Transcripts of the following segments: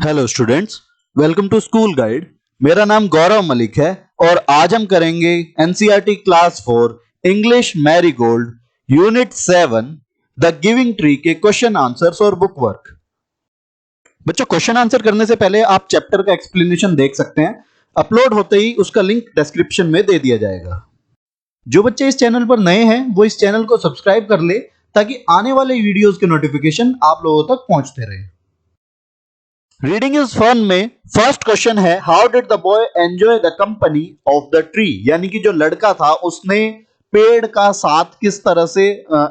Hello students, welcome to school guide. मेरा नाम गौरव मलिक है और आज हम करेंगे NCERT class 4 English marigold unit 7 the giving tree के क्वेश्चन आंसर्स और बुक वर्क। बच्चों, क्वेश्चन आंसर करने से पहले आप चैप्टर का एक्सप्लेनेशन देख सकते हैं। अपलोड होते ही उसका लिंक डिस्क्रिप्शन में दे दिया जाएगा। जो बच्चे इस चैनल पर नए हैं वो इस चैनल को सब्सक्राइब कर ले ताकि आने वाले वीडियोस के नोटिफिकेशन आप लोगों तक पहुंचते रहे। रीडिंग इज फन में फर्स्ट क्वेश्चन है, how did the boy enjoy the company of the tree. यानी कि जो लड़का था उसने पेड़ का साथ किस तरह से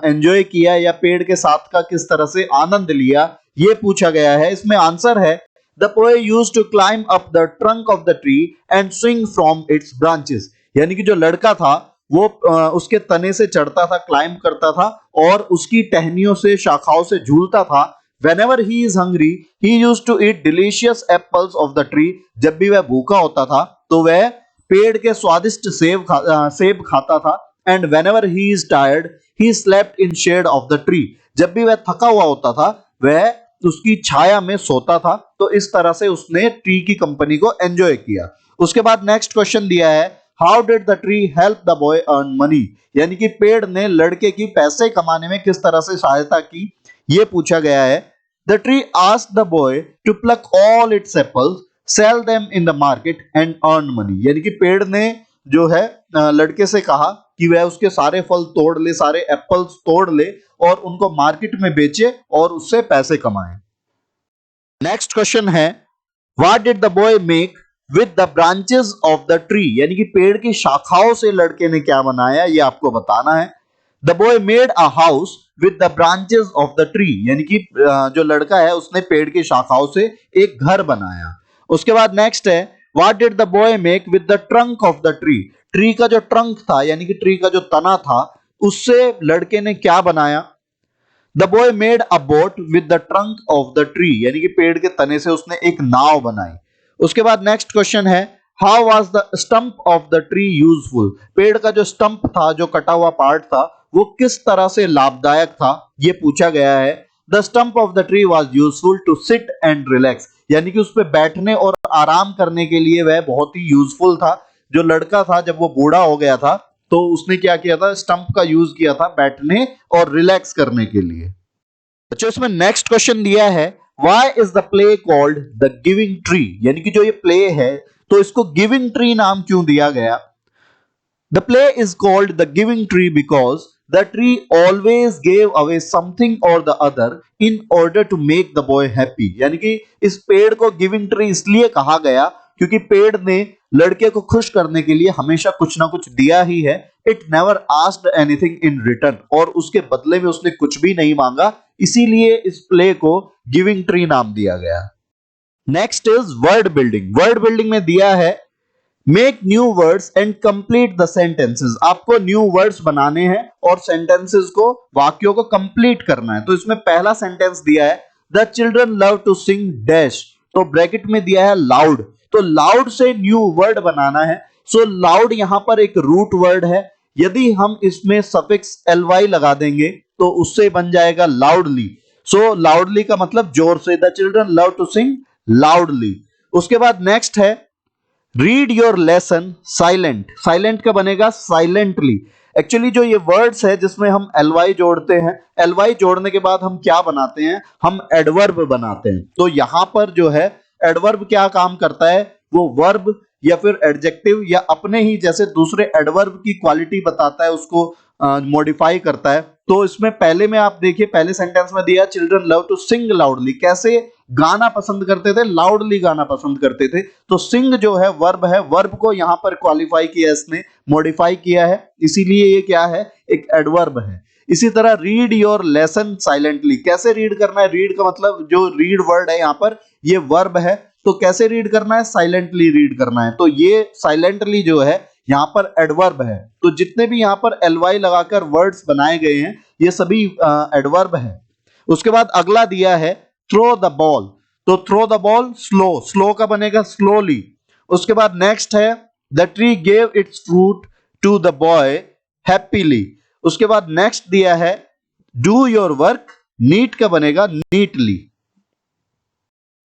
एंजॉय किया या पेड़ के साथ का किस तरह से आनंद लिया, ये पूछा गया है। इसमें आंसर है, the boy used to climb up the trunk of the tree and swing from its branches. यानी कि जो लड़का था वो उसके तने से चढ़ता था, क्लाइंब करता था और उसकी टहनियों से, शाखाओं से झूलता था। Whenever he is hungry, he used to eat delicious apples of the tree. जब भी वह भूखा होता था तो वह पेड़ के स्वादिष्ट सेब खाता था। And whenever he is tired, he slept in shade of the tree. जब भी वह थका हुआ होता था वह उसकी छाया में सोता था। तो इस तरह से उसने ट्री की कंपनी को एंजॉय किया। उसके बाद नेक्स्ट क्वेश्चन दिया है, how did the tree help the boy earn money. यानी कि पेड़ ने लड़के की पैसे कमाने में किस तरह से सहायता की, ये पूछा गया है। The tree asked the boy to pluck all its apples, sell them in the market and earn money. यानी कि पेड़ ने जो है लड़के से कहा कि वह उसके सारे फल तोड़ ले, सारे एप्पल्स तोड़ ले और उनको मार्केट में बेचे और उससे पैसे कमाए। नेक्स्ट क्वेश्चन है, what did the boy make with the branches of the tree. यानी कि पेड़ की शाखाओं से लड़के ने क्या बनाया, ये आपको बताना है। The boy made a house with the branches of the tree. यानी कि जो लड़का है उसने पेड़ की शाखाओं से एक घर बनाया। उसके बाद नेक्स्ट है, what did the boy make with the trunk of the tree. Tree का जो ट्रंक था यानी कि ट्री का जो तना था उससे लड़के ने क्या बनाया। The boy made a boat with the trunk of the tree. यानी कि पेड़ के तने से उसने एक नाव बनाई। उसके बाद नेक्स्ट क्वेश्चन है, how was the stump of the tree useful. पेड़ का जो स्टंप था, जो कटा हुआ पार्ट था, वो किस तरह से लाभदायक था, ये पूछा गया है। The stump of the tree was useful to sit and relax. यानी कि उस पे बैठने और आराम करने के लिए वह बहुत ही यूजफुल था। जो लड़का था जब वो बूढ़ा हो गया था तो उसने क्या किया था, स्टंप का यूज किया था बैठने और रिलैक्स करने के लिए। अच्छा, इसमें नेक्स्ट क्वेश्चन दिया है, why is the play called the giving tree. यानी कि जो ये प्ले है तो इसको गिविंग ट्री नाम क्यों दिया गया। The play is called the giving tree because the tree always gave away something or the other in order to make the boy happy. यानी कि इस पेड़ को गिविंग ट्री इसलिए कहा गया क्योंकि पेड़ ने लड़के को खुश करने के लिए हमेशा कुछ ना कुछ दिया ही है। It never asked anything in return. और उसके बदले में उसने कुछ भी नहीं मांगा, इसीलिए इस प्ले को गिविंग ट्री नाम दिया गया। Next is word building. Word building में दिया है, make new words and complete the sentences. आपको न्यू वर्ड्स बनाने हैं और सेंटेंसेस को, वाक्यों को कंप्लीट करना है। तो इसमें पहला सेंटेंस दिया है, the children love to sing dash. तो ब्रैकेट में दिया है लाउड। तो लाउड से न्यू वर्ड बनाना है। सो लाउड यहां पर एक रूट वर्ड है। यदि हम इसमें सफिक्स ly लगा देंगे तो उससे बन जाएगा लाउडली। सो लाउडली का मतलब जोर से। The children love to sing loudly. उसके बाद नेक्स्ट है, read your lesson silent. Silent का बनेगा साइलेंटली। एक्चुअली जो ये वर्ड्स है जिसमें हम ly जोड़ते हैं, ly जोड़ने के बाद हम क्या बनाते हैं, हम एडवर्ब बनाते हैं। तो यहां पर जो है एडवर्ब क्या काम करता है, वो वर्ब या फिर एडजेक्टिव या अपने ही जैसे दूसरे एडवर्ब की क्वालिटी बताता है, उसको मॉडिफाई करता है। तो इसमें पहले में आप देखिए, पहले सेंटेंस में दिया children love to sing loudly. कैसे गाना पसंद करते थे, लाउडली गाना पसंद करते थे। तो सिंग जो है वर्ब है, वर्ब को यहां पर क्वालिफाई किया, इसने मॉडिफाई किया है, इसीलिए ये क्या है, एक एडवर्ब है। इसी तरह रीड योर लेसन साइलेंटली। कैसे रीड करना है, रीड का मतलब जो रीड वर्ड है यहां पर ये वर्ब है। तो कैसे रीड करना है, साइलेंटली रीड करना है। तो ये साइलेंटली जो है यहां पर एडवर्ब है। तो जितने भी यहां पर ly लगाकर वर्ड्स बनाए गए हैं ये सभी एडवर्ब है। उसके बाद अगला दिया है, थ्रो द बॉल। तो throw the ball slow, slow का बनेगा स्लोली। उसके बाद नेक्स्ट है, the tree gave its fruit to the boy happily. उसके बाद नेक्स्ट दिया है, डू योर वर्क, नीट का बनेगा नीटली।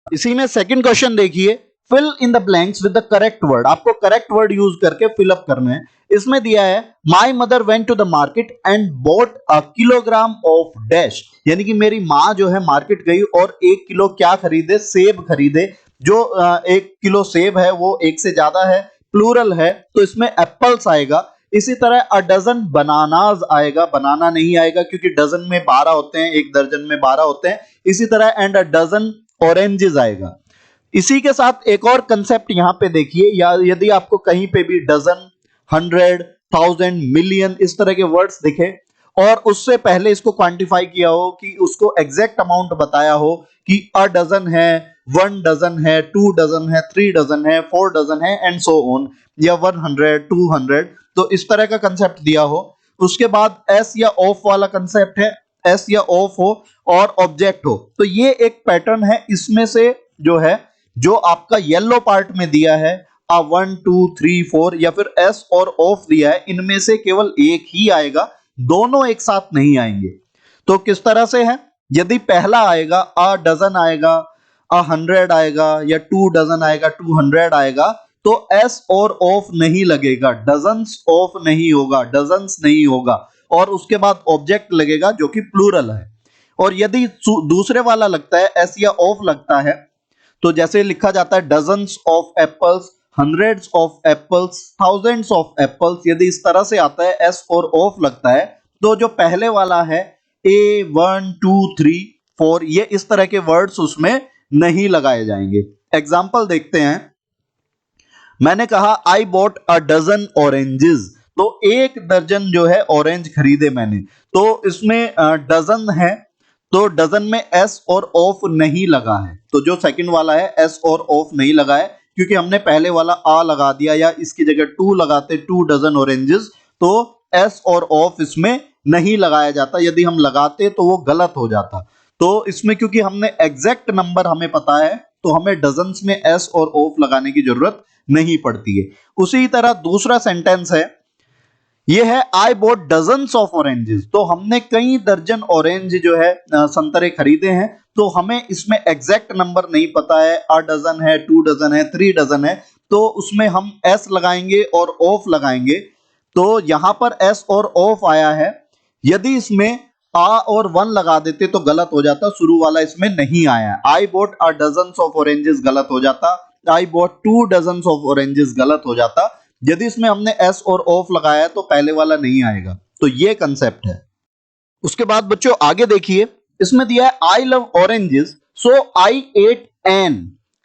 इसी में सेकंड क्वेश्चन देखिए, fill in the blanks with the correct word. आपको करेक्ट वर्ड यूज करके फिल अप करना है। इसमें दिया है my mother went to the market and bought a kilogram of dash, यानी कि मेरी माँ जो है मार्केट गई और 1 किलो क्या खरीदे, सेब खरीदे। जो 1 किलो सेब है वो एक से ज्यादा है, प्लूरल है, तो इसमें एप्पल्स आएगा। इसी तरह अ डजन बनानाज आएगा, बनाना नहीं आएगा क्योंकि डजन में 12 होते हैं, एक दर्जन में 12 होते हैं। इसी तरह एंड अ डजन ऑरेंजेस आएगा। इसी के साथ एक और कंसेप्ट यहां पे देखिए, या यदि आपको कहीं पे भी डजन, 100, 1000, मिलियन इस तरह के वर्ड्स दिखे और उससे पहले इसको क्वांटिफाई किया हो कि उसको एग्जैक्ट अमाउंट बताया हो कि अ डजन है, 1 डजन है, 2 डजन है, 3 डजन है, 4 डजन है एंड सो ऑन, या 100, 200, तो इस तरह का कंसेप्ट दिया हो। उसके बाद एस या ऑफ वाला कंसेप्ट है, एस या ऑफ हो और ऑब्जेक्ट हो। तो ये एक पैटर्न है, इसमें से जो है, जो आपका येलो पार्ट में दिया है, 1, 2, 3, 4 या फिर एस और ऑफ दिया है, इनमें से केवल एक ही आएगा, दोनों एक साथ नहीं आएंगे। तो किस तरह से है, यदि पहला आएगा अ डजन आएगा, 100 आएगा, या 2 डजन आएगा, 200 आएगा, तो एस और ऑफ नहीं लगेगा, डजन्स ऑफ नहीं होगा, डजन्स नहीं होगा, और उसके बाद ऑब्जेक्ट लगेगा जो कि प्लूरल है। और यदि दूसरे वाला लगता है, एस या ऑफ लगता है, तो जैसे लिखा जाता है dozens of apples, hundreds of apples, thousands of apples, यदि इस तरह से आता है एस और ऑफ लगता है, तो जो पहले वाला है ए 1 2 3 4, ये इस तरह के वर्ड्स उसमें नहीं लगाए जाएंगे। एग्जाम्पल देखते हैं। मैंने कहा I bought a dozen oranges, तो 1 दर्जन जो है ऑरेंज खरीदे मैंने। तो इसमें डजन है, तो डजन में एस और ऑफ नहीं लगा है, तो जो सेकंड वाला है एस और ऑफ नहीं लगा है, क्योंकि हमने पहले वाला आ लगा दिया, या इसकी जगह 2 लगाते, 2 डजन ऑरेंजेस, तो एस और ऑफ इसमें नहीं लगाया जाता। यदि हम लगाते तो वो गलत हो जाता। तो इसमें क्योंकि हमने एग्जैक्ट नंबर हमें पता है, तो हमें डजन्स में एस और ऑफ लगाने की जरूरत नहीं पड़ती है। उसी तरह दूसरा सेंटेंस है, ये है आई बोट डजन्स ऑफ ऑरेंजेस, तो हमने कई दर्जन ऑरेंज जो है संतरे खरीदे हैं। तो हमें इसमें एग्जैक्ट नंबर नहीं पता है, अ डजन है, 2 डजन है, 3 डजन है, तो उसमें हम एस लगाएंगे और ऑफ लगाएंगे। तो यहां पर एस और ऑफ आया है। यदि इसमें आ और 1 लगा देते तो गलत हो जाता, शुरू वाला इसमें नहीं आया। I bought a dozens of oranges गलत हो जाता, I bought 2 dozen of oranges गलत हो जाता। यदि इसमें हमने एस और ऑफ लगाया तो पहले वाला नहीं आएगा। तो ये कंसेप्ट है। उसके बाद बच्चों आगे देखिए, इसमें दिया है I love oranges, so I ate an.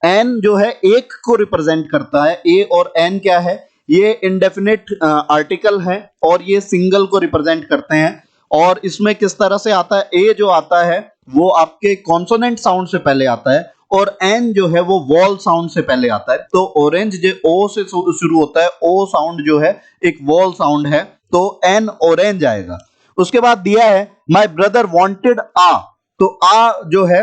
An जो है एक को रिप्रेजेंट करता है, ए और एन क्या है, ये इंडेफिनिट आर्टिकल है और ये सिंगल को रिप्रेजेंट करते हैं। और इसमें किस तरह से आता है, ए जो आता है वो आपके कॉन्सोनेंट साउंड से पहले आता है, और एन जो है वो वॉल साउंड से पहले आता है। तो ऑरेंज जो ओ से शुरू होता है, ओ साउंड जो है एक वॉल साउंड है, तो एन ऑरेंज आएगा। उसके बाद दिया है माई ब्रदर वॉन्टेड आ, तो आ जो है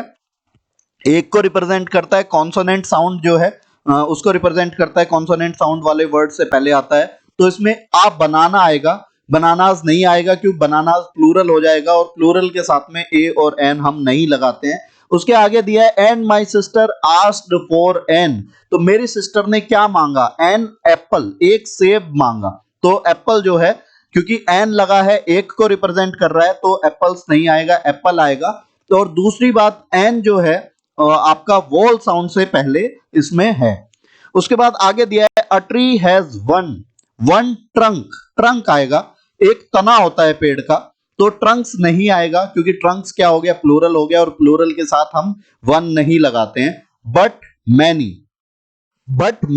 एक को रिप्रेजेंट करता है, कॉन्सोनेंट साउंड जो है उसको रिप्रेजेंट करता है, कॉन्सोनेंट साउंड वाले वर्ड से पहले आता है। तो इसमें आ बनाना आएगा, बनानास नहीं आएगा क्योंकि बनानास प्लूरल हो जाएगा, और प्लूरल के साथ में ए और एन हम नहीं लगाते हैं। उसके आगे दिया है and my sister asked for an, तो मेरी सिस्टर ने क्या मांगा, एन एप्पल, एक सेब मांगा। तो एप्पल जो है, क्योंकि एन लगा है एक को रिप्रेजेंट कर रहा है, तो एप्पल्स नहीं आएगा, एप्पल आएगा। तो और दूसरी बात, एन जो है आपका वॉल साउंड से पहले इसमें है। उसके बाद आगे दिया है a tree has one trunk, trunk आएगा, एक तना होता है पेड़ का, तो ट्रंक्स नहीं आएगा क्योंकि ट्रंक्स क्या हो गया, प्लूरल हो गया, और प्लूरल के साथ हम 1 नहीं लगाते हैं। बट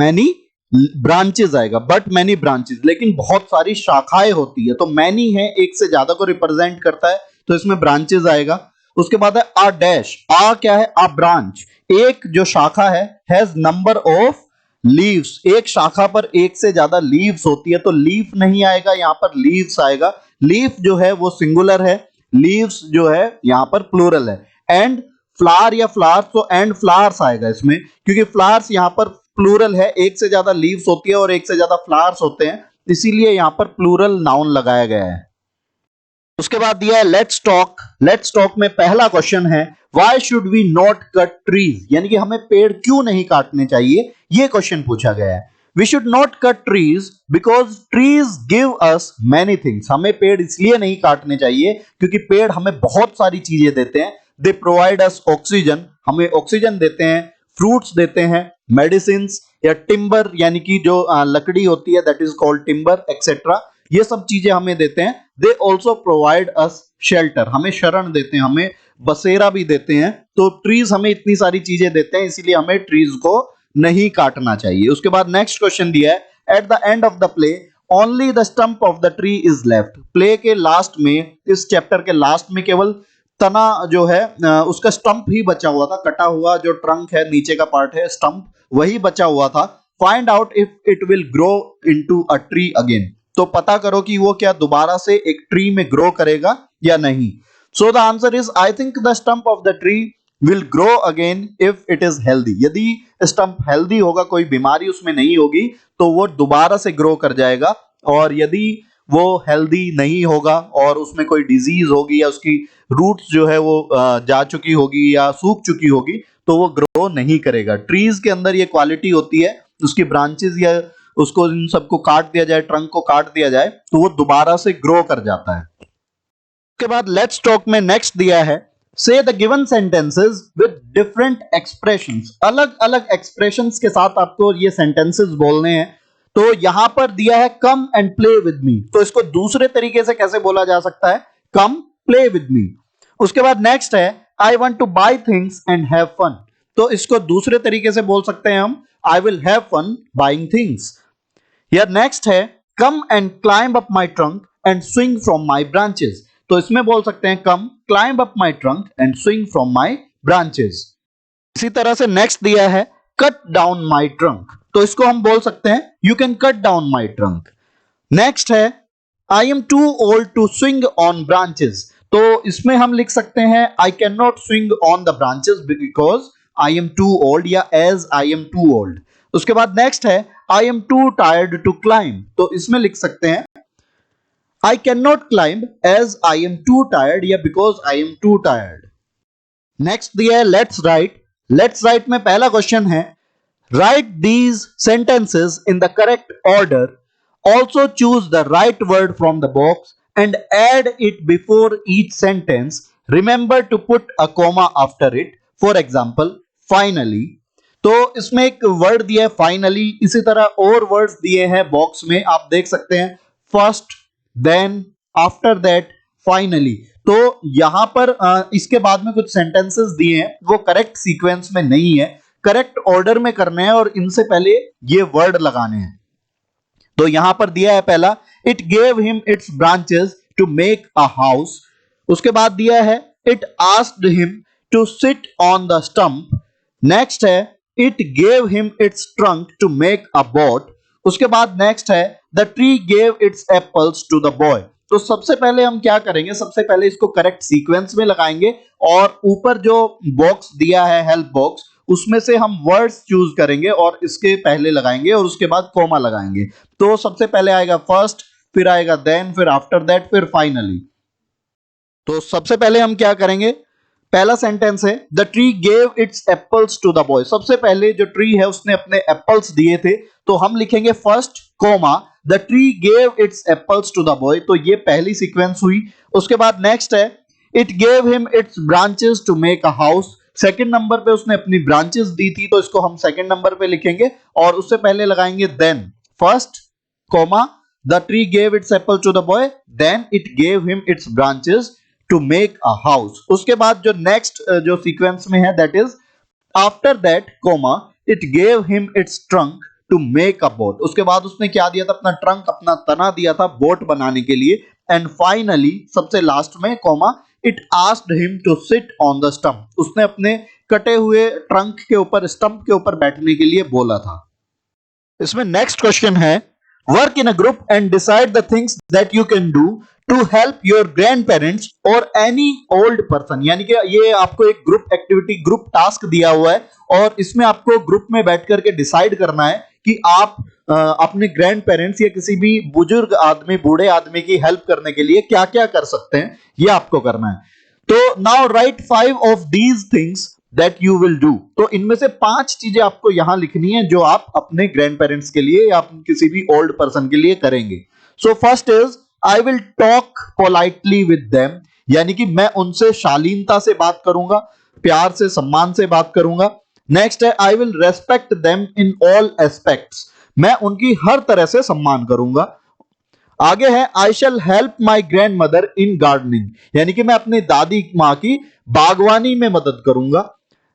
मैनी ब्रांचेस आएगा, बट मैनी ब्रांचेस, लेकिन बहुत सारी शाखाएं होती है, तो मैनी है एक से ज्यादा को रिप्रेजेंट करता है, तो इसमें ब्रांचेस आएगा। उसके बाद है आ डैश, आ क्या है, आ ब्रांच, एक जो शाखा है, हैज नंबर ऑफ लीव्स, एक शाखा पर एक से ज्यादा लीव्स होती है, तो लीफ नहीं आएगा, यहां पर लीव्स आएगा। लीफ जो है वो सिंगुलर है, लीव्स जो है यहां पर प्लूरल है। एंड फ्लावर या फ्लावर्स, तो एंड फ्लावर्स आएगा इसमें, क्योंकि फ्लावर्स यहां पर प्लूरल है, एक से ज्यादा लीव्स होती है और एक से ज्यादा फ्लावर्स होते हैं, इसीलिए यहां पर प्लूरल नाउन लगाया गया है। उसके बाद दिया है लेट्स टॉक। लेट्स टॉक में पहला क्वेश्चन है why should we not cut trees, यानी कि हमें पेड़ क्यों नहीं काटने चाहिए, ये क्वेश्चन पूछा गया है। We should not cut trees because trees give us many things. हमें पेड़ इसलिए नहीं काटने चाहिए क्योंकि पेड़ हमें बहुत सारी चीजें देते हैं। दे प्रोवाइड अस ऑक्सीजन, हमें ऑक्सीजन देते हैं, फ्रूट्स देते हैं, मेडिसिन या टिम्बर यानी कि जो लकड़ी होती है that is called timber etcetera, ये सब चीजें हमें देते हैं। They also provide us shelter, हमें शरण देते हैं, हमें बसेरा भी देते हैं। तो ट्रीज हमें इतनी सारी चीजें देते हैं, इसीलिए हमें ट्रीज को नहीं काटना चाहिए। उसके बाद नेक्स्ट क्वेश्चन दिया है at the end of the play only the stump of the tree is left. Play के लास्ट में, इस चैप्टर के लास्ट में केवल तना जो है उसका स्टंप ही बचा हुआ था, कटा हुआ जो ट्रंक है नीचे का पार्ट है स्टंप वही बचा हुआ था। Find out if it will grow into a tree again, तो पता करो कि वो क्या दोबारा से एक ट्री में ग्रो करेगा या नहीं। So the answer is I think the stump of the tree will grow again if it is healthy. यदि स्टंप हेल्दी होगा, कोई बीमारी उसमें नहीं होगी, तो वो दोबारा से ग्रो कर जाएगा। और यदि वो हेल्दी नहीं होगा और उसमें कोई डिजीज होगी या उसकी रूट्स जो है वो जा चुकी होगी या सूख चुकी होगी, तो वो ग्रो नहीं करेगा। ट्रीज के अंदर ये क्वालिटी होती है, उसकी ब्रांचेस या उसको इन सबको काट दिया जाए, ट्रंक को काट दिया जाए, तो वो दोबारा से ग्रो कर जाता है। उसके बाद लेट्स टॉक में नेक्स्ट दिया है से the given sentences with different expressions. अलग अलग एक्सप्रेशंस के साथ आपको ये सेंटेंसेस बोलने हैं। तो यहां पर दिया है come and play with me, तो इसको दूसरे तरीके से कैसे बोला जा सकता है, कम प्ले विद मी। उसके बाद नेक्स्ट है I want to buy things and have fun, तो इसको दूसरे तरीके से बोल सकते हैं हम I will have fun buying things. या नेक्स्ट है come and climb up my trunk and swing from my branches, तो इसमें बोल सकते हैं come climb up my trunk and swing from my branches. इसी तरह से नेक्स्ट दिया है कट डाउन माई ट्रंक, तो इसको हम बोल सकते हैं you can cut down my trunk. Next है I am too old to swing on branches, तो इसमें हम लिख सकते हैं I cannot swing on the branches because I am too old या as I am too old. उसके बाद नेक्स्ट है I am too tired to climb, तो इसमें लिख सकते हैं I cannot climb as I am too tired या because I am too tired. Next दिया है लेट्स राइट। लेट्स राइट में पहला क्वेश्चन है write these sentences in the correct order, also choose the right word from the box and add it before each sentence, remember to put a comma after it, for example finally. तो इसमें एक word दिया है finally, इसी तरह और words दिए हैं बॉक्स में, आप देख सकते हैं first, then, after that, finally. तो यहां पर इसके बाद में कुछ सेंटेंसेस दिए हैं वो करेक्ट सीक्वेंस में नहीं है, करेक्ट ऑर्डर में करने हैं और इनसे पहले ये वर्ड लगाने हैं। तो यहां पर दिया है पहला it gave him its branches to make a house. उसके बाद दिया है it asked him to sit on the stump. Next है it gave him its trunk to make a boat. उसके बाद नेक्स्ट है the tree gave its apples to the boy. तो सबसे पहले हम क्या करेंगे, सबसे पहले इसको करेक्ट सीक्वेंस में लगाएंगे और ऊपर जो बॉक्स दिया है हेल्प बॉक्स, उसमें से हम वर्ड्स चूज करेंगे और इसके पहले लगाएंगे और उसके बाद कॉमा लगाएंगे। तो सबसे पहले आएगा फर्स्ट, फिर आएगा देन, फिर आफ्टर दैट, फिर फाइनली। तो सबसे पहले हम क्या करेंगे, पहला सेंटेंस है the tree gave its apples to the boy. सबसे पहले जो ट्री है उसने अपने एप्पल्स दिए थे, तो हम लिखेंगे first comma the tree gave its apples to the boy, तो ये पहली सीक्वेंस हुई। उसके बाद नेक्स्ट है it gave him its branches to make a house. Second number पे उसने अपनी ब्रांचेस दी थी, तो इसको हम सेकंड नंबर पे लिखेंगे और उससे पहले लगाएंगे then, first comma the tree gave its apple to the boy, then it gave him its branches to make a house. उसके बाद जो नेक्स्ट जो सीक्वेंस में है that is after that comma it gave him its trunk to make a boat. उसके बाद उसने क्या दिया था, अपना ट्रंक, अपना तना दिया था बोट बनाने के लिए। एंड फाइनली सबसे लास्ट में comma it asked him to sit on the stump, उसने अपने कटे हुए ट्रंक के ऊपर, स्टंप के ऊपर बैठने के लिए बोला था। इसमें नेक्स्ट क्वेश्चन है work in a group and decide the things that you can do to help your grandparents or any old person. यानी कि ये आपको एक ग्रुप एक्टिविटी, ग्रुप टास्क दिया हुआ है और इसमें आपको ग्रुप में बैठ करके डिसाइड करना है कि आप अपने ग्रैंड पेरेंट्स या किसी भी बुजुर्ग आदमी, बूढ़े आदमी की हेल्प करने के लिए क्या क्या कर सकते हैं, ये आपको करना है। तो now right 5 of these things that you will do. तो इनमें से 5 चीजें आपको यहां लिखनी है जो आप अपने ग्रैंड पेरेंट्स के लिए या किसी भी ओल्ड पर्सन के लिए करेंगे। So first is I will talk politely with them, यानी कि मैं उनसे शालीनता से बात करूंगा, प्यार से, सम्मान से बात करूंगा। नेक्स्ट है I will respect them in all aspects, मैं उनकी हर तरह से सम्मान करूंगा। आगे है I shall help my grand mother in gardening, यानी कि मैं अपनी दादी मां की बागवानी में मदद करूंगा।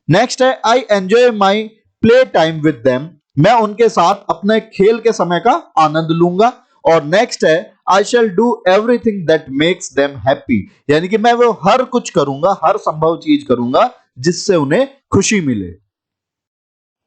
नेक्स्ट है I enjoy my play time with them, मैं उनके साथ अपने खेल के समय का आनंद लूंगा। और नेक्स्ट है I shall do everything that makes them happy, यानी कि मैं वो हर कुछ करूंगा, हर संभव चीज करूंगा जिससे उन्हें खुशी मिले।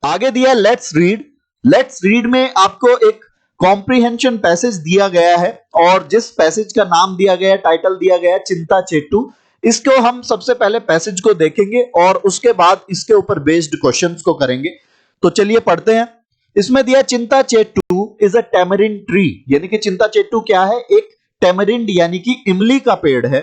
आगे दिया लेट्स रीड। लेट्स रीड में आपको एक कॉम्प्रिहेंशन पैसेज दिया गया है और जिस पैसेज का नाम दिया गया है, टाइटल दिया गया है चिंता चेट्टू। इसको हम सबसे पहले पैसेज को देखेंगे और उसके बाद इसके ऊपर बेस्ड क्वेश्चंस को करेंगे। तो चलिए पढ़ते हैं। इसमें दिया चिंता चेट्टू इज अ टेमरिंड ट्री, यानी कि चिंता चेट्टू क्या है, एक टेमरिंड यानी कि इमली का पेड़ है।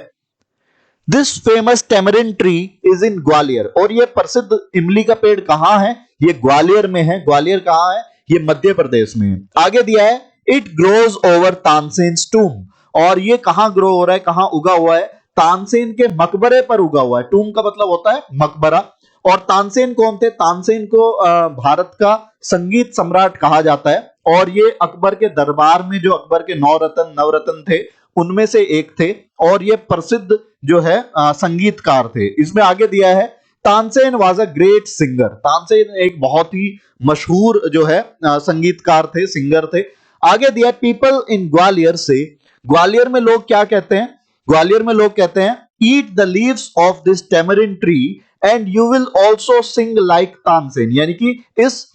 This famous tamarind tree is in Gwalior, और ये प्रसिद्ध इमली का पेड़ कहां है, ये ग्वालियर में है। ग्वालियर कहां है, ये मध्य प्रदेश में है। आगे दिया है इट ग्रोज ओवर तानसेन्स टूम, और ये कहां ग्रो हो रहा है, कहां उगा हुआ है, तानसेन के मकबरे पर उगा हुआ है। टूम का मतलब होता है मकबरा। और तानसेन कौन थे, तानसेन को भारत का संगीत सम्राट कहा जाता है और ये अकबर के दरबार में जो अकबर के नवरत्न थे उनमें से एक थे और ये प्रसिद्ध जो है संगीतकार थे। इसमें आगे दिया है Tansen was a great singer, Tansen एक बहुत ही मशहूर जो है संगीतकार थे, सिंगर थे। आगे दिया पीपल इन ग्वालियर से, ग्वालियर में लोग क्या कहते हैं, ग्वालियर में लोग कहते हैं ईट the leaves of this tamarind tree and you will also sing like Tansen, यानी कि इस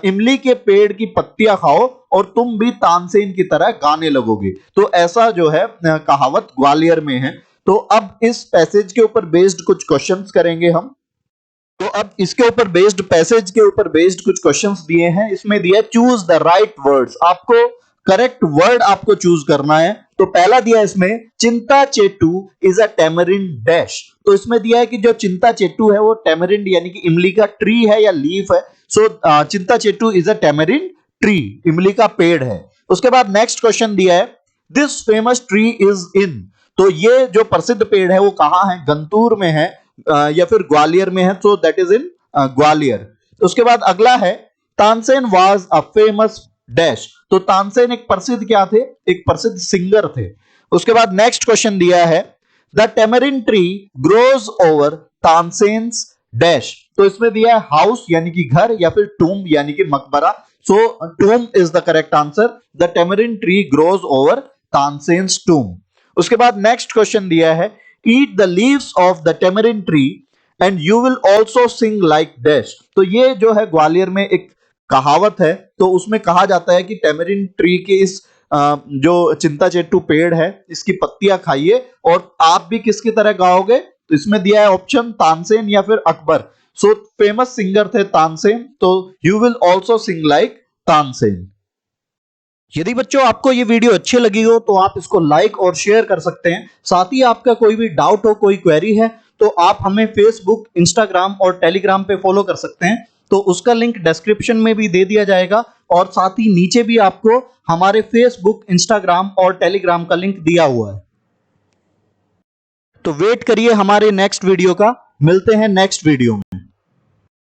इमली के पेड़ की पत्तियां खाओ और तुम भी तानसेन की तरह गाने लगोगे। तो ऐसा जो है कहावत ग्वालियर में है। तो अब इस पैसेज के ऊपर बेस्ड कुछ क्वेश्चंस करेंगे हम। तो अब इसके ऊपर बेस्ड, पैसेज के ऊपर बेस्ड कुछ क्वेश्चंस दिए हैं। इसमें दिया चूज द राइट वर्ड्स, आपको करेक्ट वर्ड आपको चूज करना है। तो पहला दिया इसमें चिंता चेट्टू इज अ टेमरिन डैश, तो इसमें दिया है कि जो चिंता चेट्टू है वो टेमरिन यानी कि इमली का ट्री है या लीफ है। सो चिंता चेट्टू इज अ टेमरिन ट्री, इमली का पेड़ है। उसके बाद नेक्स्ट क्वेश्चन दिया है this famous tree is in, तो ये जो प्रसिद्ध पेड़ है वो कहां है, गंतूर में है या फिर ग्वालियर में है। So that is in Gwalior. उसके बाद अगला है Tansen was a famous dash, तो तानसेन एक प्रसिद्ध क्या थे, एक प्रसिद्ध सिंगर थे। उसके बाद नेक्स्ट क्वेश्चन दिया है the tamarind tree grows over Tansen's dash, तो इसमें दिया है हाउस यानी कि घर या फिर टूम यानी कि मकबरा। So tomb is the correct answer, the tamarind tree grows over Tansen's tomb. उसके बाद नेक्स्ट क्वेश्चन दिया है eat the leaves of the tamarind tree and you will also sing like dash, तो ये जो है ग्वालियर में एक कहावत है। तो उसमें कहा जाता है कि टेमरिन ट्री के इस जो चिंता चेट्टू पेड़ है इसकी पत्तियां खाइए और आप भी किसकी तरह गाओगे। तो इसमें दिया है ऑप्शन तानसेन या फिर अकबर। सो फेमस सिंगर थे तानसेन, तो you will also sing like Tansen. यदि बच्चों आपको ये वीडियो अच्छी लगी हो तो आप इसको लाइक और शेयर कर सकते हैं। साथ ही आपका कोई भी डाउट हो, कोई क्वेरी है तो आप हमें फेसबुक, इंस्टाग्राम और टेलीग्राम पे फॉलो कर सकते हैं। तो उसका लिंक डिस्क्रिप्शन में भी दे दिया जाएगा और साथ ही नीचे भी आपको हमारे फेसबुक, इंस्टाग्राम और टेलीग्राम का लिंक दिया हुआ है। तो वेट करिए हमारे नेक्स्ट वीडियो का, मिलते हैं नेक्स्ट वीडियो में।